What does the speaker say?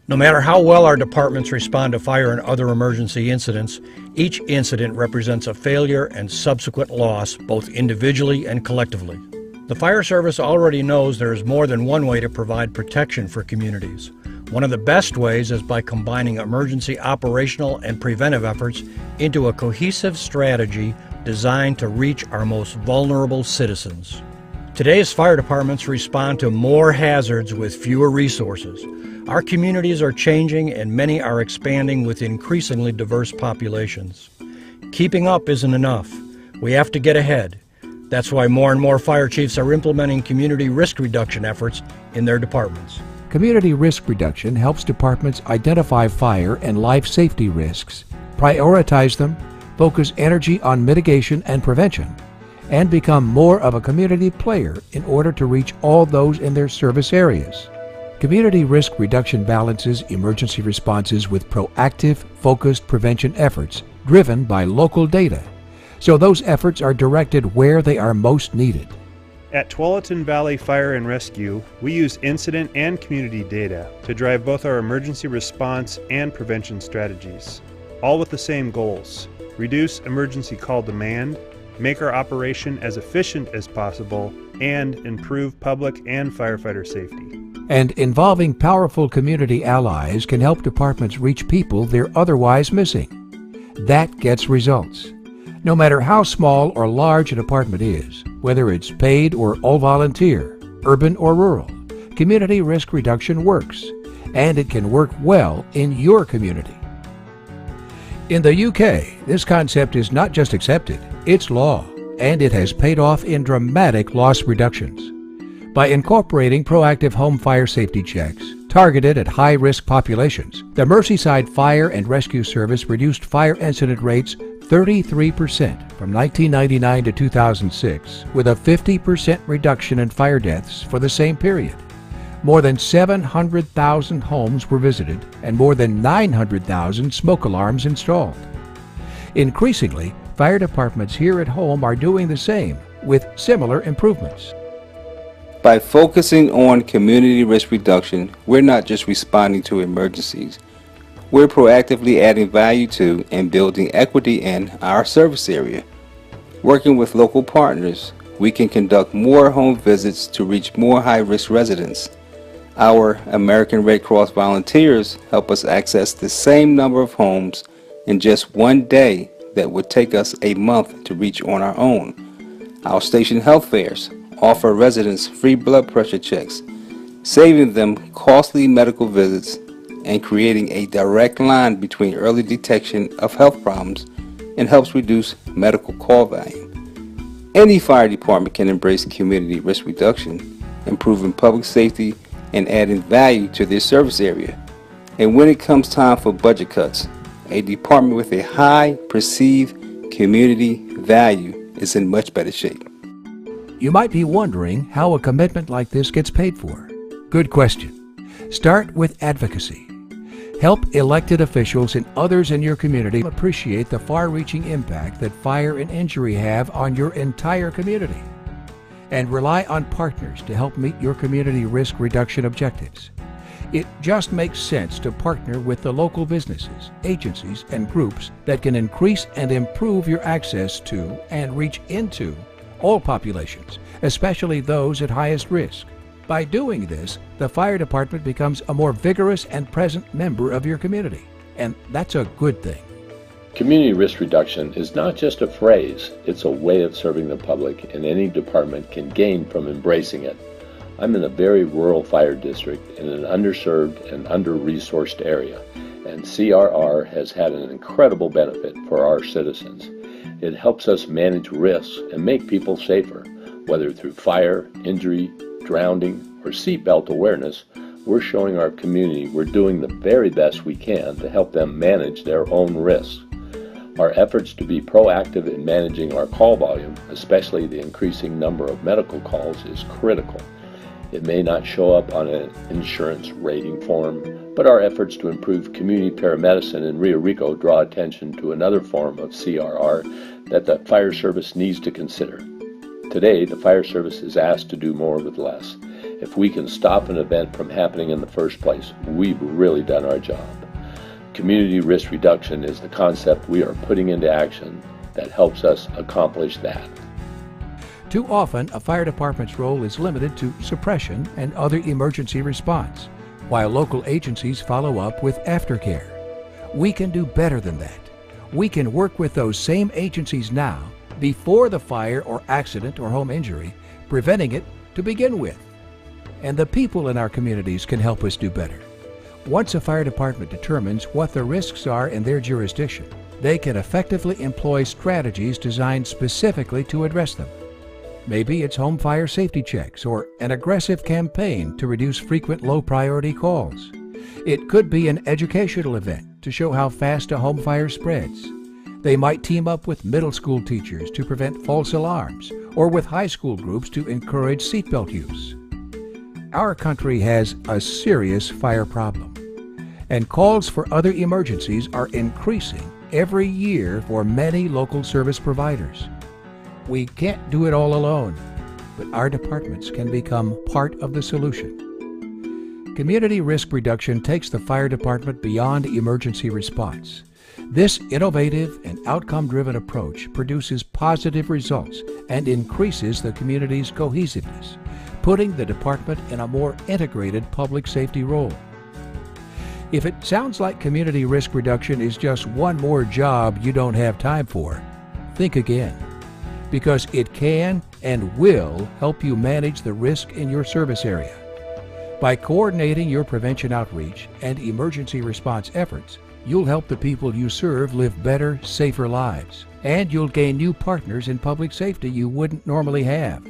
No matter how well our departments respond to fire and other emergency incidents, each incident represents a failure and subsequent loss, both individually and collectively. The fire service already knows there is more than one way to provide protection for communities. One of the best ways is by combining emergency operational and preventive efforts into a cohesive strategy designed to reach our most vulnerable citizens. Today's fire departments respond to more hazards with fewer resources. Our communities are changing and many are expanding with increasingly diverse populations. Keeping up isn't enough. We have to get ahead. That's why more and more fire chiefs are implementing community risk reduction efforts in their departments. Community risk reduction helps departments identify fire and life safety risks, prioritize them, focus energy on mitigation and prevention, and become more of a community player in order to reach all those in their service areas. Community risk reduction balances emergency responses with proactive, focused prevention efforts driven by local data, so those efforts are directed where they are most needed. At Tualatin Valley Fire and Rescue, we use incident and community data to drive both our emergency response and prevention strategies, all with the same goals: reduce emergency call demand, make our operation as efficient as possible, and improve public and firefighter safety. And involving powerful community allies can help departments reach people they're otherwise missing. That gets results. No matter how small or large a department is, whether it's paid or all volunteer, urban or rural, community risk reduction works, and it can work well in your community. In the UK, this concept is not just accepted, it's law, and it has paid off in dramatic loss reductions. By incorporating proactive home fire safety checks targeted at high-risk populations, the Merseyside Fire and Rescue Service reduced fire incident rates 33% from 1999 to 2006, with a 50% reduction in fire deaths for the same period. More than 700,000 homes were visited and more than 900,000 smoke alarms installed. Increasingly, fire departments here at home are doing the same with similar improvements. By focusing on community risk reduction, we're not just responding to emergencies. We're proactively adding value to and building equity in our service area. Working with local partners, we can conduct more home visits to reach more high-risk residents. Our American Red Cross volunteers help us access the same number of homes in just one day that would take us a month to reach on our own. Our station health fairs offer residents free blood pressure checks, saving them costly medical visits and creating a direct line between early detection of health problems and helps reduce medical call volume. Any fire department can embrace community risk reduction, improving public safety and adding value to their service area. And when it comes time for budget cuts, a department with a high perceived community value is in much better shape. You might be wondering how a commitment like this gets paid for. Good question. Start with advocacy. Help elected officials and others in your community appreciate the far-reaching impact that fire and injury have on your entire community. And rely on partners to help meet your community risk reduction objectives. It just makes sense to partner with the local businesses, agencies, and groups that can increase and improve your access to and reach into all populations, especially those at highest risk. By doing this, the fire department becomes a more vigorous and present member of your community, and that's a good thing. Community risk reduction is not just a phrase, it's a way of serving the public, and any department can gain from embracing it. I'm in a very rural fire district in an underserved and under-resourced area, and CRR has had an incredible benefit for our citizens. It helps us manage risks and make people safer, whether through fire, injury, drowning, or seatbelt awareness. We're showing our community we're doing the very best we can to help them manage their own risks. Our efforts to be proactive in managing our call volume, especially the increasing number of medical calls, is critical. It may not show up on an insurance rating form, but our efforts to improve community paramedicine in Rio Rico draw attention to another form of CRR that the fire service needs to consider. Today, the fire service is asked to do more with less. If we can stop an event from happening in the first place, we've really done our job. Community risk reduction is the concept we are putting into action that helps us accomplish that. Too often, a fire department's role is limited to suppression and other emergency response, while local agencies follow up with aftercare. We can do better than that. We can work with those same agencies now, before the fire or accident or home injury, preventing it to begin with. And the people in our communities can help us do better. Once a fire department determines what the risks are in their jurisdiction, they can effectively employ strategies designed specifically to address them. Maybe it's home fire safety checks or an aggressive campaign to reduce frequent low-priority calls. It could be an educational event to show how fast a home fire spreads. They might team up with middle school teachers to prevent false alarms, or with high school groups to encourage seatbelt use. Our country has a serious fire problem, and calls for other emergencies are increasing every year for many local service providers. We can't do it all alone, but our departments can become part of the solution. Community risk reduction takes the fire department beyond emergency response. This innovative and outcome-driven approach produces positive results and increases the community's cohesiveness, putting the department in a more integrated public safety role. If it sounds like community risk reduction is just one more job you don't have time for, think again, because it can and will help you manage the risk in your service area. By coordinating your prevention outreach and emergency response efforts, you'll help the people you serve live better, safer lives, and you'll gain new partners in public safety you wouldn't normally have.